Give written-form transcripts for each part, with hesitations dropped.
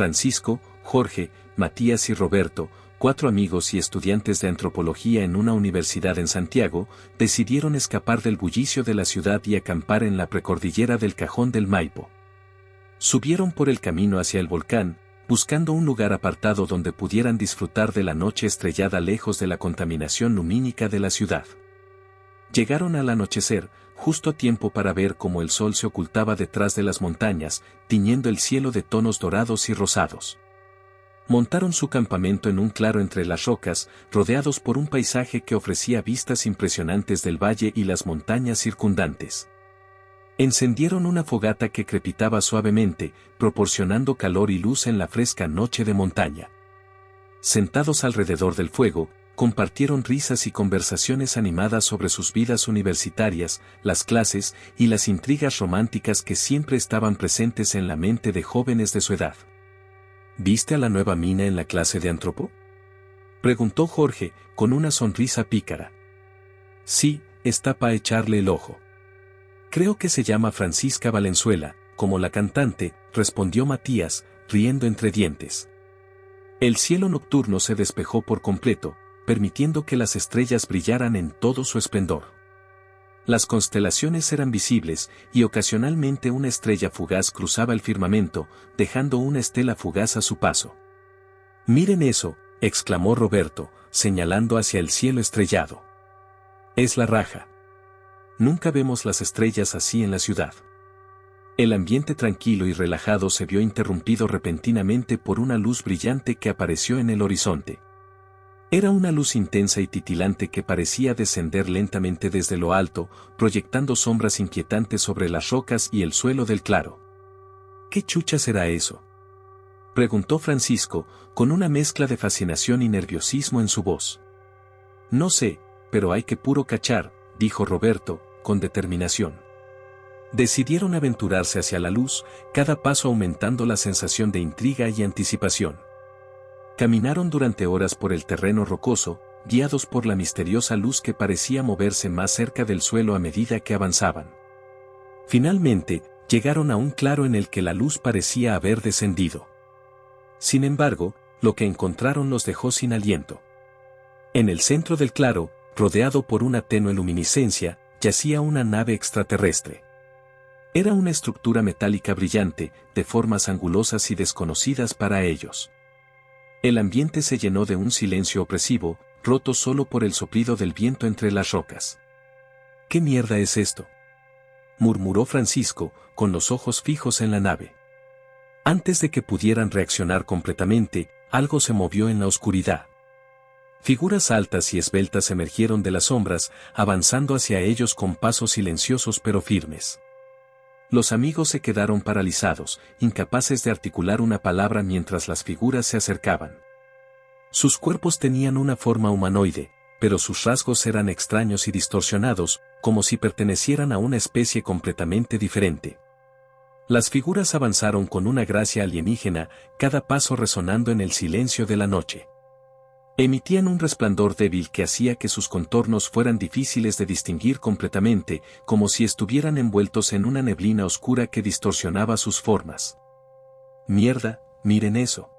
Francisco, Jorge, Matías y Roberto, 4 amigos y estudiantes de antropología en una universidad en Santiago, decidieron escapar del bullicio de la ciudad y acampar en la precordillera del Cajón del Maipo. Subieron por el camino hacia el volcán, buscando un lugar apartado donde pudieran disfrutar de la noche estrellada lejos de la contaminación lumínica de la ciudad. Llegaron al anochecer, justo a tiempo para ver cómo el sol se ocultaba detrás de las montañas, tiñendo el cielo de tonos dorados y rosados. Montaron su campamento en un claro entre las rocas, rodeados por un paisaje que ofrecía vistas impresionantes del valle y las montañas circundantes. Encendieron una fogata que crepitaba suavemente, proporcionando calor y luz en la fresca noche de montaña. Sentados alrededor del fuego, compartieron risas y conversaciones animadas sobre sus vidas universitarias, las clases y las intrigas románticas que siempre estaban presentes en la mente de jóvenes de su edad. ¿Viste a la nueva mina en la clase de antropo?, preguntó Jorge, con una sonrisa pícara. Sí, está pa' echarle el ojo. Creo que se llama Francisca Valenzuela, como la cantante, respondió Matías, riendo entre dientes. El cielo nocturno se despejó por completo, permitiendo que las estrellas brillaran en todo su esplendor. Las constelaciones eran visibles, y ocasionalmente una estrella fugaz cruzaba el firmamento, dejando una estela fugaz a su paso. «Miren eso», exclamó Roberto, señalando hacia el cielo estrellado. «Es la raja. Nunca vemos las estrellas así en la ciudad». El ambiente tranquilo y relajado se vio interrumpido repentinamente por una luz brillante que apareció en el horizonte. Era una luz intensa y titilante que parecía descender lentamente desde lo alto, proyectando sombras inquietantes sobre las rocas y el suelo del claro. ¿Qué chucha será eso?, preguntó Francisco, con una mezcla de fascinación y nerviosismo en su voz. No sé, pero hay que puro cachar, dijo Roberto, con determinación. Decidieron aventurarse hacia la luz, cada paso aumentando la sensación de intriga y anticipación. Caminaron durante horas por el terreno rocoso, guiados por la misteriosa luz que parecía moverse más cerca del suelo a medida que avanzaban. Finalmente, llegaron a un claro en el que la luz parecía haber descendido. Sin embargo, lo que encontraron los dejó sin aliento. En el centro del claro, rodeado por una tenue luminiscencia, yacía una nave extraterrestre. Era una estructura metálica brillante, de formas angulosas y desconocidas para ellos. El ambiente se llenó de un silencio opresivo, roto solo por el soplido del viento entre las rocas. ¿Qué mierda es esto?, murmuró Francisco, con los ojos fijos en la nave. Antes de que pudieran reaccionar completamente, algo se movió en la oscuridad. Figuras altas y esbeltas emergieron de las sombras, avanzando hacia ellos con pasos silenciosos pero firmes. Los amigos se quedaron paralizados, incapaces de articular una palabra mientras las figuras se acercaban. Sus cuerpos tenían una forma humanoide, pero sus rasgos eran extraños y distorsionados, como si pertenecieran a una especie completamente diferente. Las figuras avanzaron con una gracia alienígena, cada paso resonando en el silencio de la noche. Emitían un resplandor débil que hacía que sus contornos fueran difíciles de distinguir completamente, como si estuvieran envueltos en una neblina oscura que distorsionaba sus formas. «Mierda, miren eso»,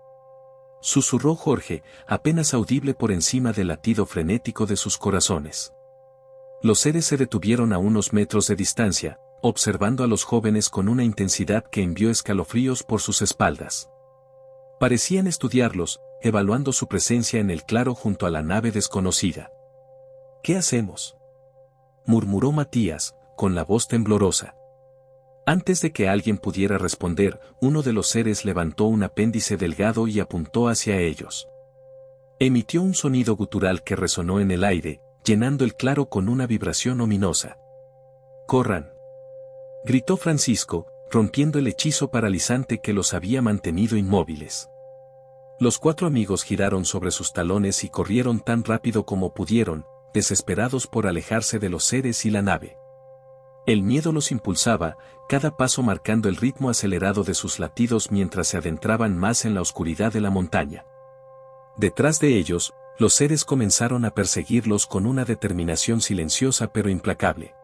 susurró Jorge, apenas audible por encima del latido frenético de sus corazones. Los seres se detuvieron a unos metros de distancia, observando a los jóvenes con una intensidad que envió escalofríos por sus espaldas. Parecían estudiarlos, evaluando su presencia en el claro junto a la nave desconocida. «¿Qué hacemos?», murmuró Matías, con la voz temblorosa. Antes de que alguien pudiera responder, uno de los seres levantó un apéndice delgado y apuntó hacia ellos. Emitió un sonido gutural que resonó en el aire, llenando el claro con una vibración ominosa. «¡Corran!», gritó Francisco, rompiendo el hechizo paralizante que los había mantenido inmóviles. Los 4 amigos giraron sobre sus talones y corrieron tan rápido como pudieron, desesperados por alejarse de los seres y la nave. El miedo los impulsaba, cada paso marcando el ritmo acelerado de sus latidos mientras se adentraban más en la oscuridad de la montaña. Detrás de ellos, los seres comenzaron a perseguirlos con una determinación silenciosa pero implacable.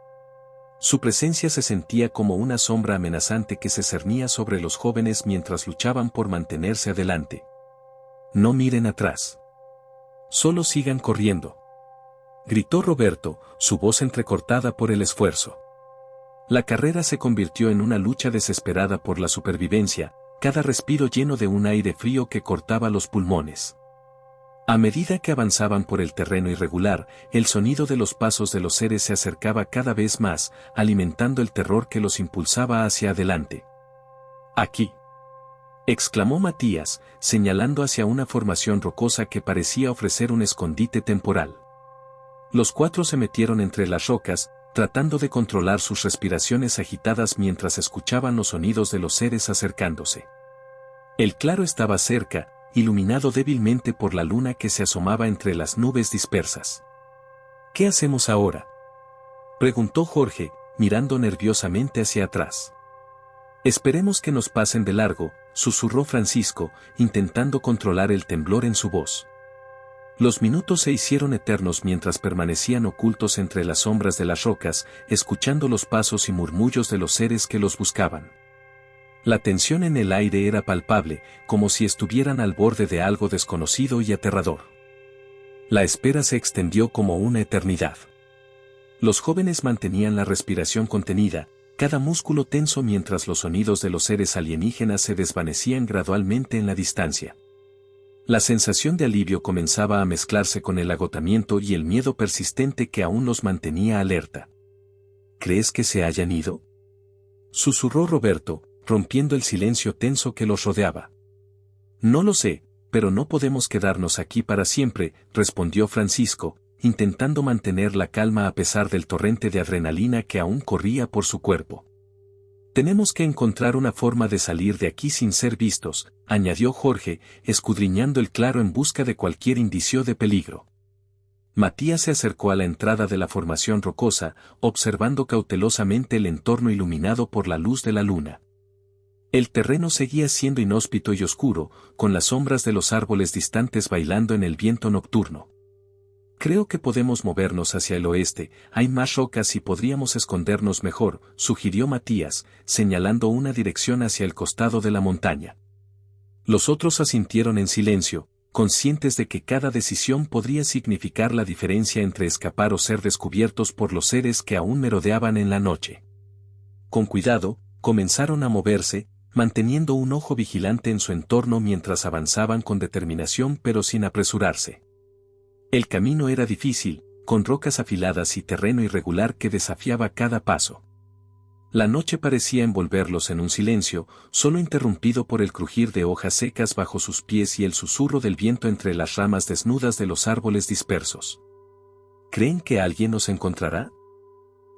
Su presencia se sentía como una sombra amenazante que se cernía sobre los jóvenes mientras luchaban por mantenerse adelante. No miren atrás. Solo sigan corriendo. Gritó Roberto, su voz entrecortada por el esfuerzo. La carrera se convirtió en una lucha desesperada por la supervivencia, cada respiro lleno de un aire frío que cortaba los pulmones. A medida que avanzaban por el terreno irregular, el sonido de los pasos de los seres se acercaba cada vez más, alimentando el terror que los impulsaba hacia adelante. «Aquí», exclamó Matías, señalando hacia una formación rocosa que parecía ofrecer un escondite temporal. Los cuatro se metieron entre las rocas, tratando de controlar sus respiraciones agitadas mientras escuchaban los sonidos de los seres acercándose. El claro estaba cerca, iluminado débilmente por la luna que se asomaba entre las nubes dispersas. «¿Qué hacemos ahora?», preguntó Jorge, mirando nerviosamente hacia atrás. «Esperemos que nos pasen de largo», susurró Francisco, intentando controlar el temblor en su voz. Los minutos se hicieron eternos mientras permanecían ocultos entre las sombras de las rocas, escuchando los pasos y murmullos de los seres que los buscaban. La tensión en el aire era palpable, como si estuvieran al borde de algo desconocido y aterrador. La espera se extendió como una eternidad. Los jóvenes mantenían la respiración contenida, cada músculo tenso mientras los sonidos de los seres alienígenas se desvanecían gradualmente en la distancia. La sensación de alivio comenzaba a mezclarse con el agotamiento y el miedo persistente que aún los mantenía alerta. «¿Crees que se hayan ido?», susurró Roberto, rompiendo el silencio tenso que los rodeaba. «No lo sé, pero no podemos quedarnos aquí para siempre», respondió Francisco, intentando mantener la calma a pesar del torrente de adrenalina que aún corría por su cuerpo. «Tenemos que encontrar una forma de salir de aquí sin ser vistos», añadió Jorge, escudriñando el claro en busca de cualquier indicio de peligro. Matías se acercó a la entrada de la formación rocosa, observando cautelosamente el entorno iluminado por la luz de la luna. El terreno seguía siendo inhóspito y oscuro, con las sombras de los árboles distantes bailando en el viento nocturno. «Creo que podemos movernos hacia el oeste, hay más rocas y podríamos escondernos mejor», sugirió Matías, señalando una dirección hacia el costado de la montaña. Los otros asintieron en silencio, conscientes de que cada decisión podría significar la diferencia entre escapar o ser descubiertos por los seres que aún merodeaban en la noche. Con cuidado, comenzaron a moverse, manteniendo un ojo vigilante en su entorno mientras avanzaban con determinación pero sin apresurarse. El camino era difícil, con rocas afiladas y terreno irregular que desafiaba cada paso. La noche parecía envolverlos en un silencio, solo interrumpido por el crujir de hojas secas bajo sus pies y el susurro del viento entre las ramas desnudas de los árboles dispersos. «¿Creen que alguien nos encontrará?»,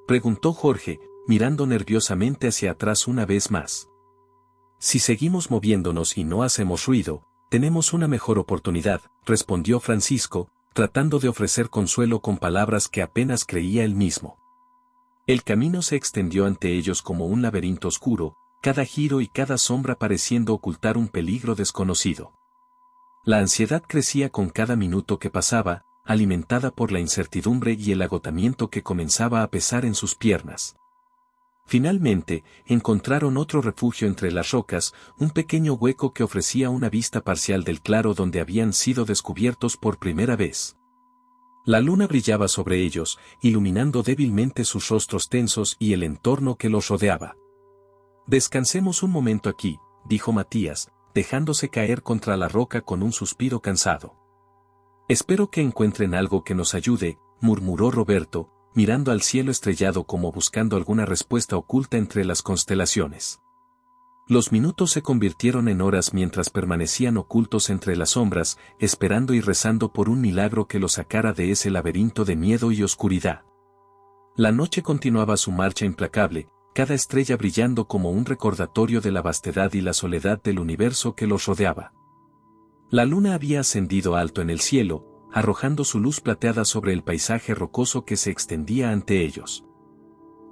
preguntó Jorge, mirando nerviosamente hacia atrás una vez más. «Si seguimos moviéndonos y no hacemos ruido, tenemos una mejor oportunidad», respondió Francisco, tratando de ofrecer consuelo con palabras que apenas creía él mismo. El camino se extendió ante ellos como un laberinto oscuro, cada giro y cada sombra pareciendo ocultar un peligro desconocido. La ansiedad crecía con cada minuto que pasaba, alimentada por la incertidumbre y el agotamiento que comenzaba a pesar en sus piernas. Finalmente, encontraron otro refugio entre las rocas, un pequeño hueco que ofrecía una vista parcial del claro donde habían sido descubiertos por primera vez. La luna brillaba sobre ellos, iluminando débilmente sus rostros tensos y el entorno que los rodeaba. «Descansemos un momento aquí», dijo Matías, dejándose caer contra la roca con un suspiro cansado. «Espero que encuentren algo que nos ayude», murmuró Roberto, mirando al cielo estrellado como buscando alguna respuesta oculta entre las constelaciones. Los minutos se convirtieron en horas mientras permanecían ocultos entre las sombras, esperando y rezando por un milagro que los sacara de ese laberinto de miedo y oscuridad. La noche continuaba su marcha implacable, cada estrella brillando como un recordatorio de la vastedad y la soledad del universo que los rodeaba. La luna había ascendido alto en el cielo, arrojando su luz plateada sobre el paisaje rocoso que se extendía ante ellos.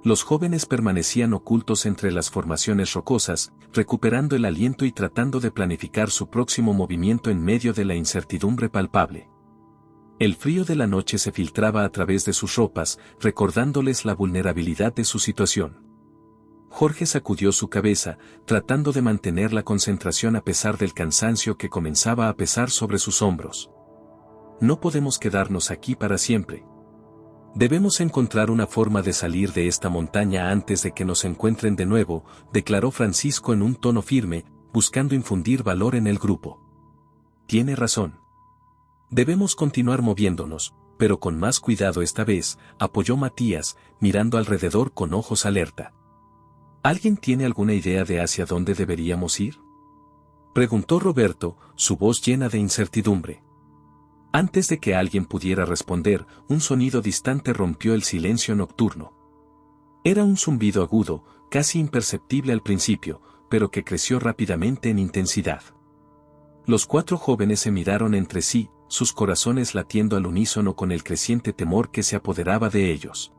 Los jóvenes permanecían ocultos entre las formaciones rocosas, recuperando el aliento y tratando de planificar su próximo movimiento en medio de la incertidumbre palpable. El frío de la noche se filtraba a través de sus ropas, recordándoles la vulnerabilidad de su situación. Jorge sacudió su cabeza, tratando de mantener la concentración a pesar del cansancio que comenzaba a pesar sobre sus hombros. No podemos quedarnos aquí para siempre. Debemos encontrar una forma de salir de esta montaña antes de que nos encuentren de nuevo, declaró Francisco en un tono firme, buscando infundir valor en el grupo. Tiene razón. Debemos continuar moviéndonos, pero con más cuidado esta vez, apoyó Matías, mirando alrededor con ojos alerta. ¿Alguien tiene alguna idea de hacia dónde deberíamos ir?, preguntó Roberto, su voz llena de incertidumbre. Antes de que alguien pudiera responder, un sonido distante rompió el silencio nocturno. Era un zumbido agudo, casi imperceptible al principio, pero que creció rápidamente en intensidad. Los 4 jóvenes se miraron entre sí, sus corazones latiendo al unísono con el creciente temor que se apoderaba de ellos.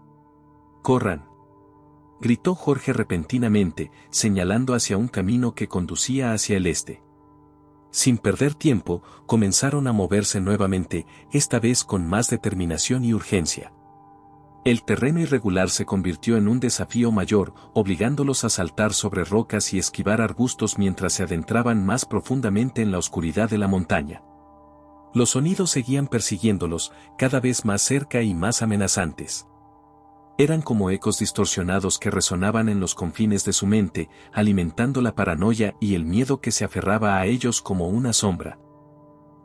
¡Corran!, gritó Jorge repentinamente, señalando hacia un camino que conducía hacia el este. Sin perder tiempo, comenzaron a moverse nuevamente, esta vez con más determinación y urgencia. El terreno irregular se convirtió en un desafío mayor, obligándolos a saltar sobre rocas y esquivar arbustos mientras se adentraban más profundamente en la oscuridad de la montaña. Los sonidos seguían persiguiéndolos, cada vez más cerca y más amenazantes. Eran como ecos distorsionados que resonaban en los confines de su mente, alimentando la paranoia y el miedo que se aferraba a ellos como una sombra.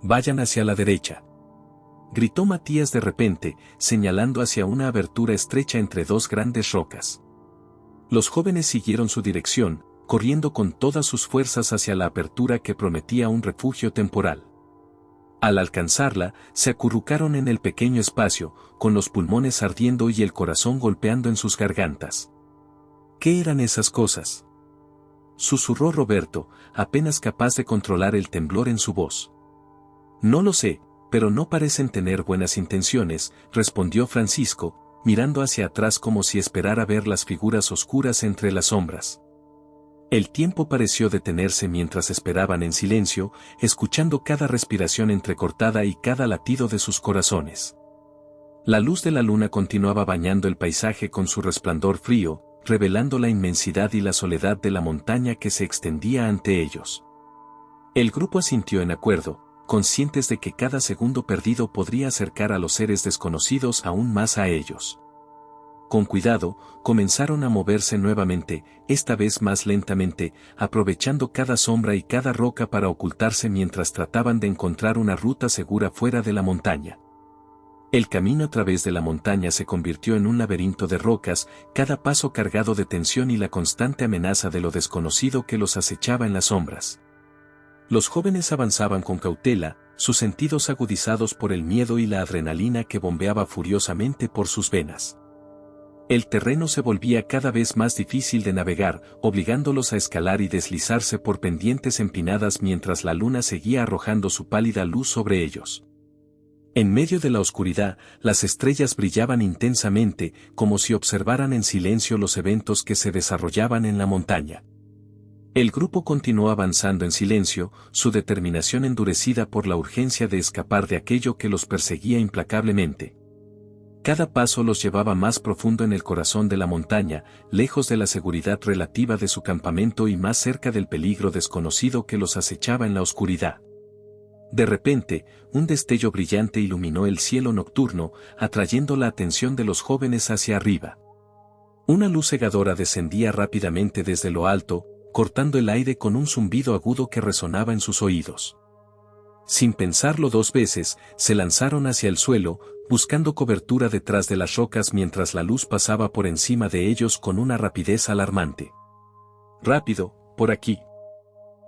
«Vayan hacia la derecha», gritó Matías de repente, señalando hacia una abertura estrecha entre 2 grandes rocas. Los jóvenes siguieron su dirección, corriendo con todas sus fuerzas hacia la apertura que prometía un refugio temporal. Al alcanzarla, se acurrucaron en el pequeño espacio, con los pulmones ardiendo y el corazón golpeando en sus gargantas. ¿Qué eran esas cosas?, susurró Roberto, apenas capaz de controlar el temblor en su voz. No lo sé, pero no parecen tener buenas intenciones, respondió Francisco, mirando hacia atrás como si esperara ver las figuras oscuras entre las sombras. El tiempo pareció detenerse mientras esperaban en silencio, escuchando cada respiración entrecortada y cada latido de sus corazones. La luz de la luna continuaba bañando el paisaje con su resplandor frío, revelando la inmensidad y la soledad de la montaña que se extendía ante ellos. El grupo asintió en acuerdo, conscientes de que cada segundo perdido podría acercar a los seres desconocidos aún más a ellos. Con cuidado, comenzaron a moverse nuevamente, esta vez más lentamente, aprovechando cada sombra y cada roca para ocultarse mientras trataban de encontrar una ruta segura fuera de la montaña. El camino a través de la montaña se convirtió en un laberinto de rocas, cada paso cargado de tensión y la constante amenaza de lo desconocido que los acechaba en las sombras. Los jóvenes avanzaban con cautela, sus sentidos agudizados por el miedo y la adrenalina que bombeaba furiosamente por sus venas. El terreno se volvía cada vez más difícil de navegar, obligándolos a escalar y deslizarse por pendientes empinadas mientras la luna seguía arrojando su pálida luz sobre ellos. En medio de la oscuridad, las estrellas brillaban intensamente, como si observaran en silencio los eventos que se desarrollaban en la montaña. El grupo continuó avanzando en silencio, su determinación endurecida por la urgencia de escapar de aquello que los perseguía implacablemente. Cada paso los llevaba más profundo en el corazón de la montaña, lejos de la seguridad relativa de su campamento y más cerca del peligro desconocido que los acechaba en la oscuridad. De repente, un destello brillante iluminó el cielo nocturno, atrayendo la atención de los jóvenes hacia arriba. Una luz cegadora descendía rápidamente desde lo alto, cortando el aire con un zumbido agudo que resonaba en sus oídos. Sin pensarlo 2 veces, se lanzaron hacia el suelo, buscando cobertura detrás de las rocas mientras la luz pasaba por encima de ellos con una rapidez alarmante. «Rápido, por aquí»,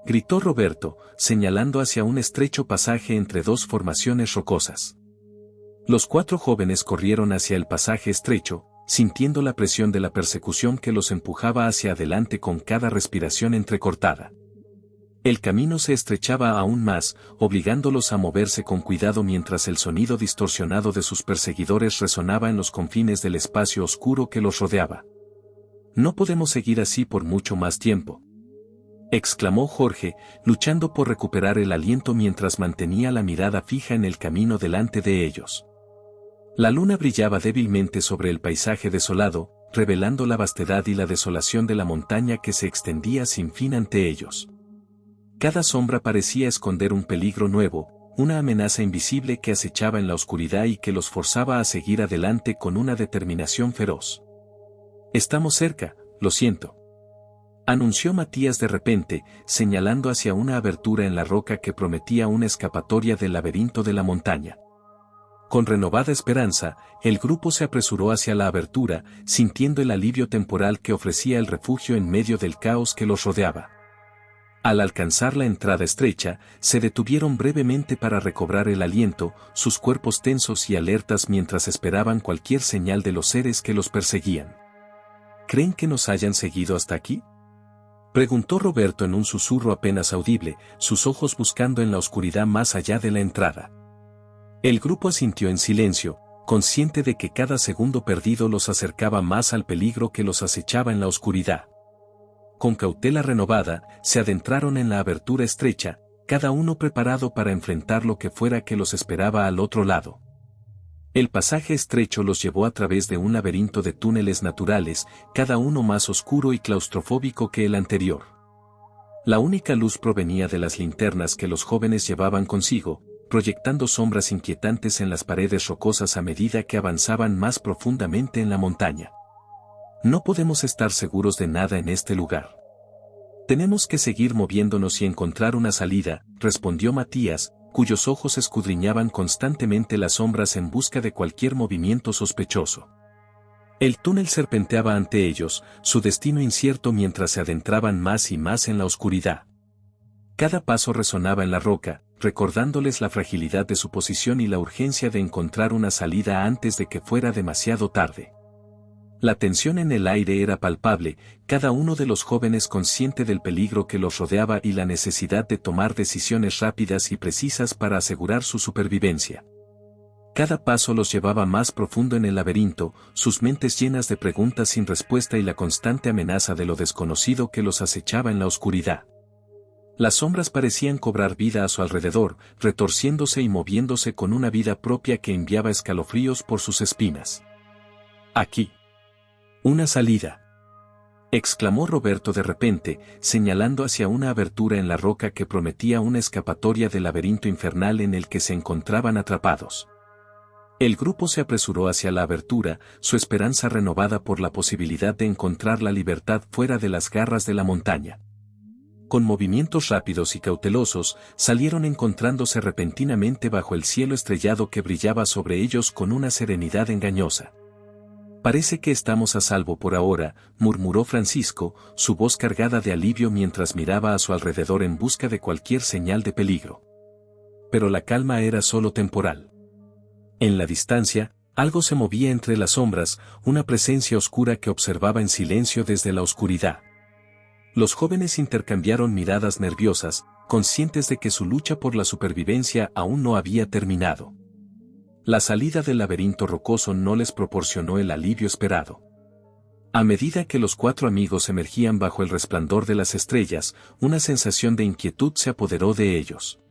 gritó Roberto, señalando hacia un estrecho pasaje entre 2 formaciones rocosas. Los 4 jóvenes corrieron hacia el pasaje estrecho, sintiendo la presión de la persecución que los empujaba hacia adelante con cada respiración entrecortada. El camino se estrechaba aún más, obligándolos a moverse con cuidado mientras el sonido distorsionado de sus perseguidores resonaba en los confines del espacio oscuro que los rodeaba. «No podemos seguir así por mucho más tiempo», exclamó Jorge, luchando por recuperar el aliento mientras mantenía la mirada fija en el camino delante de ellos. La luna brillaba débilmente sobre el paisaje desolado, revelando la vastedad y la desolación de la montaña que se extendía sin fin ante ellos. Cada sombra parecía esconder un peligro nuevo, una amenaza invisible que acechaba en la oscuridad y que los forzaba a seguir adelante con una determinación feroz. «Estamos cerca, lo siento», anunció Matías de repente, señalando hacia una abertura en la roca que prometía una escapatoria del laberinto de la montaña. Con renovada esperanza, el grupo se apresuró hacia la abertura, sintiendo el alivio temporal que ofrecía el refugio en medio del caos que los rodeaba. Al alcanzar la entrada estrecha, se detuvieron brevemente para recobrar el aliento, sus cuerpos tensos y alertas mientras esperaban cualquier señal de los seres que los perseguían. ¿Creen que nos hayan seguido hasta aquí?, preguntó Roberto en un susurro apenas audible, sus ojos buscando en la oscuridad más allá de la entrada. El grupo asintió en silencio, consciente de que cada segundo perdido los acercaba más al peligro que los acechaba en la oscuridad. Con cautela renovada, se adentraron en la abertura estrecha, cada uno preparado para enfrentar lo que fuera que los esperaba al otro lado. El pasaje estrecho los llevó a través de un laberinto de túneles naturales, cada uno más oscuro y claustrofóbico que el anterior. La única luz provenía de las linternas que los jóvenes llevaban consigo, proyectando sombras inquietantes en las paredes rocosas a medida que avanzaban más profundamente en la montaña. No podemos estar seguros de nada en este lugar. Tenemos que seguir moviéndonos y encontrar una salida, respondió Matías, cuyos ojos escudriñaban constantemente las sombras en busca de cualquier movimiento sospechoso. El túnel serpenteaba ante ellos, su destino incierto mientras se adentraban más y más en la oscuridad. Cada paso resonaba en la roca, recordándoles la fragilidad de su posición y la urgencia de encontrar una salida antes de que fuera demasiado tarde. La tensión en el aire era palpable, cada uno de los jóvenes consciente del peligro que los rodeaba y la necesidad de tomar decisiones rápidas y precisas para asegurar su supervivencia. Cada paso los llevaba más profundo en el laberinto, sus mentes llenas de preguntas sin respuesta y la constante amenaza de lo desconocido que los acechaba en la oscuridad. Las sombras parecían cobrar vida a su alrededor, retorciéndose y moviéndose con una vida propia que enviaba escalofríos por sus espinas. «Aquí. Una salida», exclamó Roberto de repente, señalando hacia una abertura en la roca que prometía una escapatoria del laberinto infernal en el que se encontraban atrapados. El grupo se apresuró hacia la abertura, su esperanza renovada por la posibilidad de encontrar la libertad fuera de las garras de la montaña. Con movimientos rápidos y cautelosos, salieron encontrándose repentinamente bajo el cielo estrellado que brillaba sobre ellos con una serenidad engañosa. «Parece que estamos a salvo por ahora», murmuró Francisco, su voz cargada de alivio mientras miraba a su alrededor en busca de cualquier señal de peligro. Pero la calma era solo temporal. En la distancia, algo se movía entre las sombras, una presencia oscura que observaba en silencio desde la oscuridad. Los jóvenes intercambiaron miradas nerviosas, conscientes de que su lucha por la supervivencia aún no había terminado. La salida del laberinto rocoso no les proporcionó el alivio esperado. A medida que los cuatro amigos emergían bajo el resplandor de las estrellas, una sensación de inquietud se apoderó de ellos.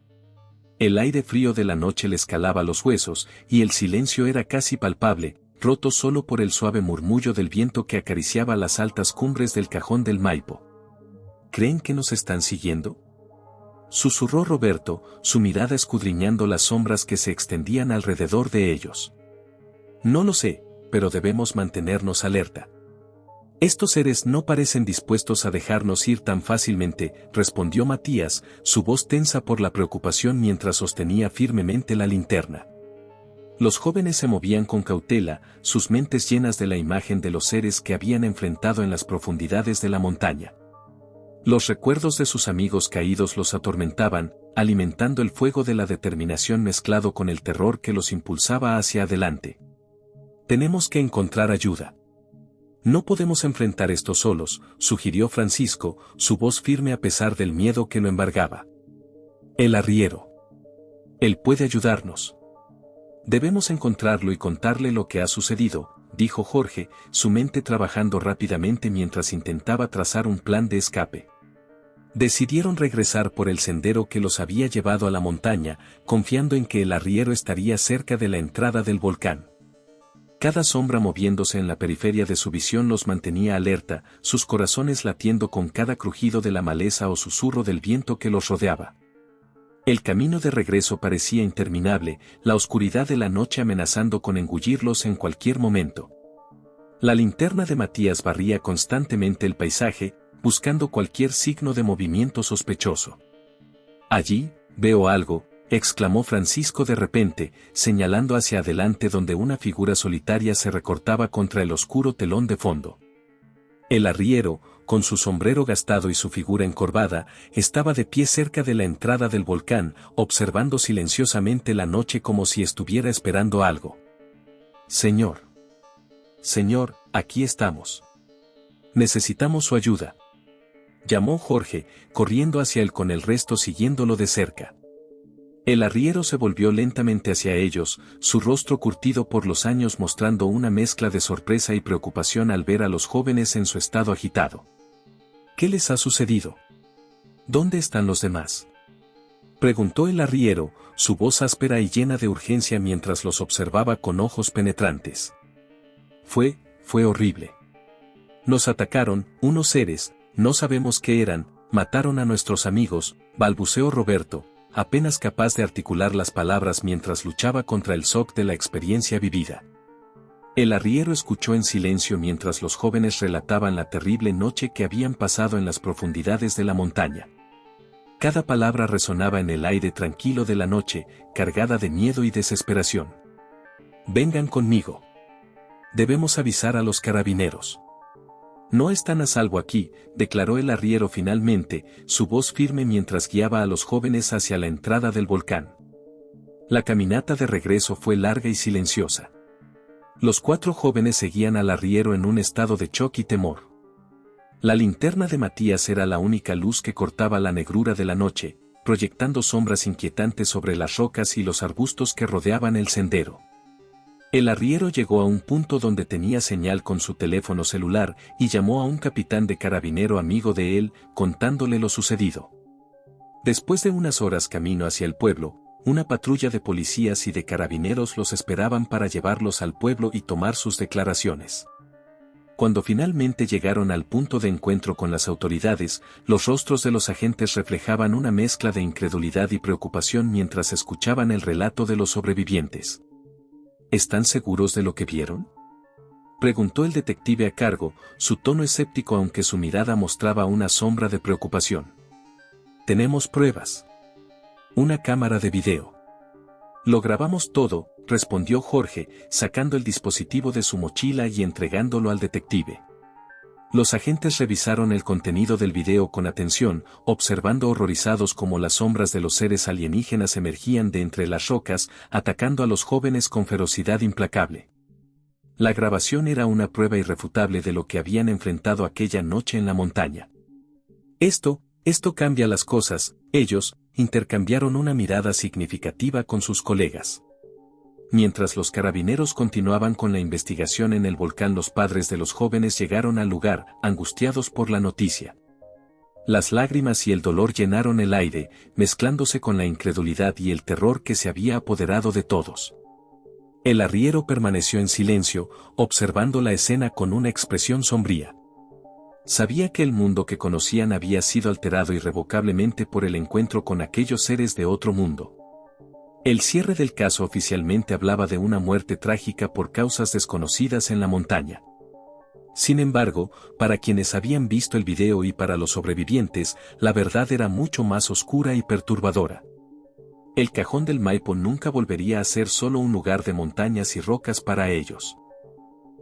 El aire frío de la noche les calaba los huesos, y el silencio era casi palpable, roto solo por el suave murmullo del viento que acariciaba las altas cumbres del Cajón del Maipo. «¿Creen que nos están siguiendo?», susurró Roberto, su mirada escudriñando las sombras que se extendían alrededor de ellos. «No lo sé, pero debemos mantenernos alerta. Estos seres no parecen dispuestos a dejarnos ir tan fácilmente», respondió Matías, su voz tensa por la preocupación mientras sostenía firmemente la linterna. Los jóvenes se movían con cautela, sus mentes llenas de la imagen de los seres que habían enfrentado en las profundidades de la montaña. Los recuerdos de sus amigos caídos los atormentaban, alimentando el fuego de la determinación mezclado con el terror que los impulsaba hacia adelante. «Tenemos que encontrar ayuda. No podemos enfrentar esto solos», sugirió Francisco, su voz firme a pesar del miedo que lo embargaba. «El arriero. Él puede ayudarnos. Debemos encontrarlo y contarle lo que ha sucedido», dijo Jorge, su mente trabajando rápidamente mientras intentaba trazar un plan de escape. Decidieron regresar por el sendero que los había llevado a la montaña, confiando en que el arriero estaría cerca de la entrada del volcán. Cada sombra moviéndose en la periferia de su visión los mantenía alerta, sus corazones latiendo con cada crujido de la maleza o susurro del viento que los rodeaba. El camino de regreso parecía interminable, la oscuridad de la noche amenazando con engullirlos en cualquier momento. La linterna de Matías barría constantemente el paisaje, buscando cualquier signo de movimiento sospechoso. «Allí, veo algo», exclamó Francisco de repente, señalando hacia adelante donde una figura solitaria se recortaba contra el oscuro telón de fondo. El arriero, con su sombrero gastado y su figura encorvada, estaba de pie cerca de la entrada del volcán, observando silenciosamente la noche como si estuviera esperando algo. «Señor. Señor, aquí estamos. Necesitamos su ayuda», llamó Jorge, corriendo hacia él con el resto siguiéndolo de cerca. El arriero se volvió lentamente hacia ellos, su rostro curtido por los años mostrando una mezcla de sorpresa y preocupación al ver a los jóvenes en su estado agitado. «¿Qué les ha sucedido? ¿Dónde están los demás?», preguntó el arriero, su voz áspera y llena de urgencia mientras los observaba con ojos penetrantes. Fue horrible. Nos atacaron, unos seres, no sabemos qué eran, mataron a nuestros amigos», balbuceó Roberto, apenas capaz de articular las palabras mientras luchaba contra el shock de la experiencia vivida. El arriero escuchó en silencio mientras los jóvenes relataban la terrible noche que habían pasado en las profundidades de la montaña. Cada palabra resonaba en el aire tranquilo de la noche, cargada de miedo y desesperación. «Vengan conmigo. Debemos avisar a los carabineros. No están a salvo aquí», declaró el arriero finalmente, su voz firme mientras guiaba a los jóvenes hacia la entrada del volcán. La caminata de regreso fue larga y silenciosa. Los 4 jóvenes seguían al arriero en un estado de shock y temor. La linterna de Matías era la única luz que cortaba la negrura de la noche, proyectando sombras inquietantes sobre las rocas y los arbustos que rodeaban el sendero. El arriero llegó a un punto donde tenía señal con su teléfono celular y llamó a un capitán de carabinero amigo de él, contándole lo sucedido. Después de unas horas camino hacia el pueblo, una patrulla de policías y de carabineros los esperaban para llevarlos al pueblo y tomar sus declaraciones. Cuando finalmente llegaron al punto de encuentro con las autoridades, los rostros de los agentes reflejaban una mezcla de incredulidad y preocupación mientras escuchaban el relato de los sobrevivientes. «¿Están seguros de lo que vieron?», preguntó el detective a cargo, su tono escéptico aunque su mirada mostraba una sombra de preocupación. «Tenemos pruebas. Una cámara de video. Lo grabamos todo», respondió Jorge, sacando el dispositivo de su mochila y entregándolo al detective. Los agentes revisaron el contenido del video con atención, observando horrorizados cómo las sombras de los seres alienígenas emergían de entre las rocas, atacando a los jóvenes con ferocidad implacable. La grabación era una prueba irrefutable de lo que habían enfrentado aquella noche en la montaña. Esto cambia las cosas», ellos intercambiaron una mirada significativa con sus colegas. Mientras los carabineros continuaban con la investigación en el volcán, los padres de los jóvenes llegaron al lugar, angustiados por la noticia. Las lágrimas y el dolor llenaron el aire, mezclándose con la incredulidad y el terror que se había apoderado de todos. El arriero permaneció en silencio, observando la escena con una expresión sombría. Sabía que el mundo que conocían había sido alterado irrevocablemente por el encuentro con aquellos seres de otro mundo. El cierre del caso oficialmente hablaba de una muerte trágica por causas desconocidas en la montaña. Sin embargo, para quienes habían visto el video y para los sobrevivientes, la verdad era mucho más oscura y perturbadora. El Cajón del Maipo nunca volvería a ser solo un lugar de montañas y rocas para ellos.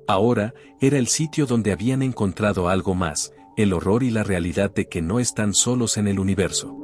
Ahora, era el sitio donde habían encontrado algo más, el horror y la realidad de que no están solos en el universo.